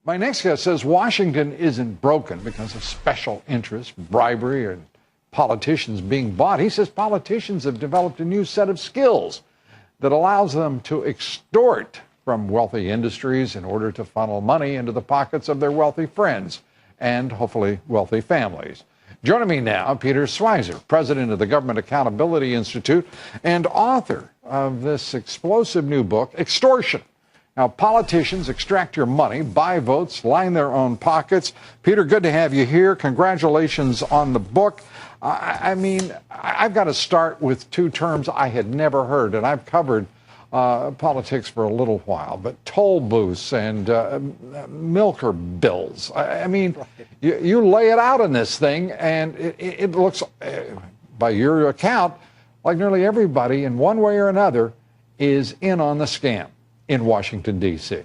My next guest says Washington isn't broken because of special interests, bribery, and politicians being bought. He says politicians have developed a new set of skills that allows them to extort from wealthy industries in order to funnel money into the pockets of their wealthy friends and hopefully wealthy families. Joining me now, Peter Schweizer, president of the Government Accountability Institute and author of this explosive new book, Extortion. Now, politicians extract your money, buy votes, line their own pockets. Peter, good to have you here. Congratulations on the book. I've got to start with two terms I had never heard, and I've covered politics for a little while, but toll booths and milker bills. You lay it out in this thing, and it looks, by your account, like nearly everybody in one way or another is in on the scam in Washington, D.C.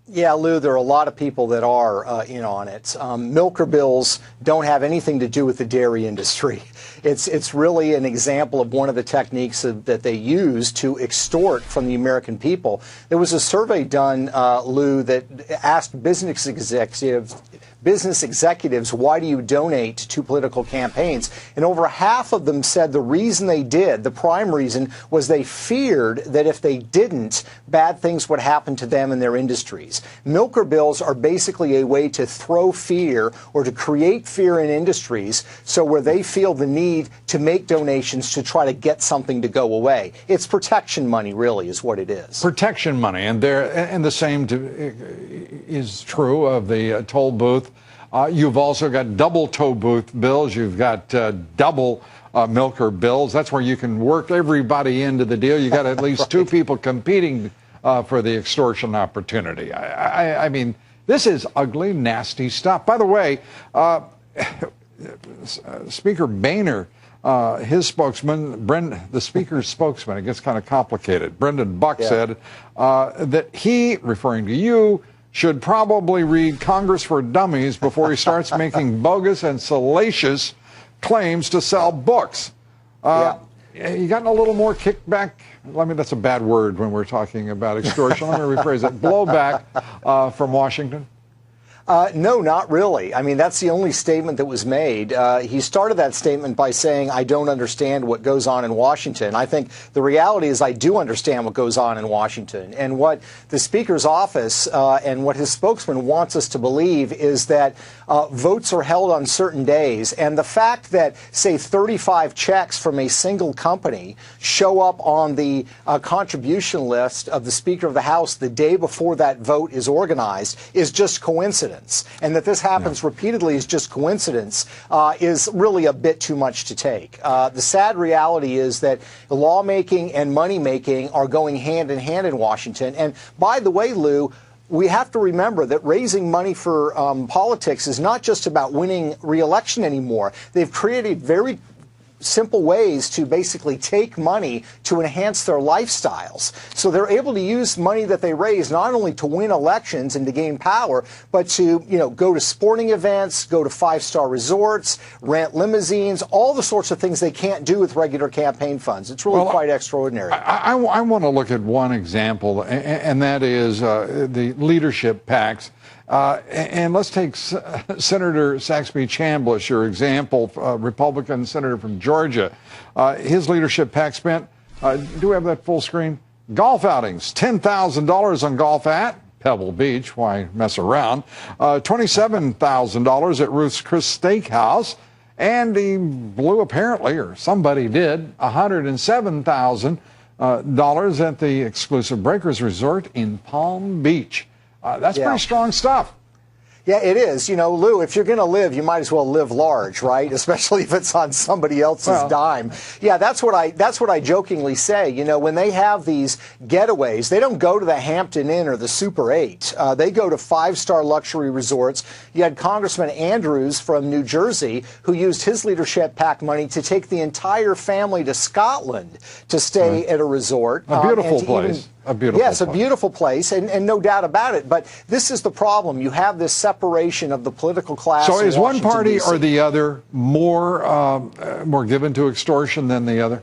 Yeah, Lou, there are a lot of people that are in on it. Milker bills don't have anything to do with the dairy industry. It's really an example of one of the techniques that they use to extort from the American people. There was a survey done, Lou, that asked business executives, why do you donate to political campaigns? And over half of them said the reason they did, the prime reason, was they feared that if they didn't, bad things would happen to them and their industries. Milker bills are basically a way to throw fear or to create fear in industries, so where they feel the need to make donations to try to get something to go away. It's protection money, really, is what it is. Protection money, and the same is true of the toll booth. You've also got double toll booth bills. You've got double milker bills. That's where you can work everybody into the deal. You got at least two people competing for the extortion opportunity. I mean, this is ugly, nasty stuff. By the way, Speaker Boehner, his spokesman, the Speaker's spokesman, it gets kind of complicated, Brendan Buck, said that he, referring to you, should probably read Congress for Dummies before he starts making bogus and salacious claims to sell books. You gotten a little more kickback? That's a bad word when we're talking about extortion. Let me rephrase it. Blowback from Washington? No, not really. I mean, that's the only statement that was made. He started that statement by saying, I don't understand what goes on in Washington. I think the reality is I do understand what goes on in Washington. And what the Speaker's office and what his spokesman wants us to believe is that votes are held on certain days. And the fact that, say, 35 checks from a single company show up on the contribution list of the Speaker of the House the day before that vote is organized is just coincidence. And that this happens repeatedly is just coincidence is really a bit too much to take. The sad reality is that lawmaking and money-making are going hand in hand in Washington. And by the way, Lou, we have to remember that raising money for politics is not just about winning re-election anymore. They've created very simple ways to basically take money to enhance their lifestyles. So they're able to use money that they raise not only to win elections and to gain power, but to, go to sporting events, go to five-star resorts, rent limousines, all the sorts of things they can't do with regular campaign funds. It's really quite extraordinary. I want to look at one example, and that is the leadership PACs. And let's take Senator Saxby Chambliss, your example, Republican senator from Georgia. His leadership PAC spent, do we have that full screen? Golf outings, $10,000 on golf at Pebble Beach. Why mess around? $27,000 at Ruth's Chris Steakhouse. And he blew, apparently, or somebody did, $107,000 at the exclusive Breakers Resort in Palm Beach. That's pretty strong stuff. Yeah, it is. Lou, if you're going to live, you might as well live large, right? Especially if it's on somebody else's dime. Yeah, that's what I jokingly say. When they have these getaways, they don't go to the Hampton Inn or the Super 8. They go to five-star luxury resorts. You had Congressman Andrews from New Jersey who used his leadership PAC money to take the entire family to Scotland to stay at a resort. A beautiful place. A beautiful place, and no doubt about it. But this is the problem. You have this separation of the political class. So is one party DC. or the other more given to extortion than the other?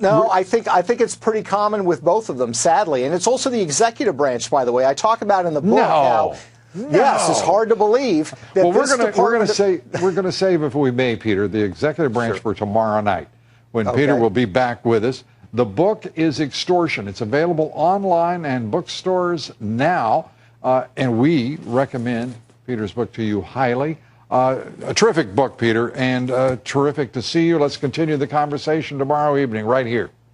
No, I think it's pretty common with both of them, sadly. And it's also the executive branch, by the way. I talk about in the book how Yes, it's hard to believe that well, we're department... going to save, if we may, Peter, the executive branch for tomorrow night, when Peter will be back with us. The book is Extortion. It's available online and bookstores now, and we recommend Peter's book to you highly. A terrific book, Peter, and terrific to see you. Let's continue the conversation tomorrow evening right here.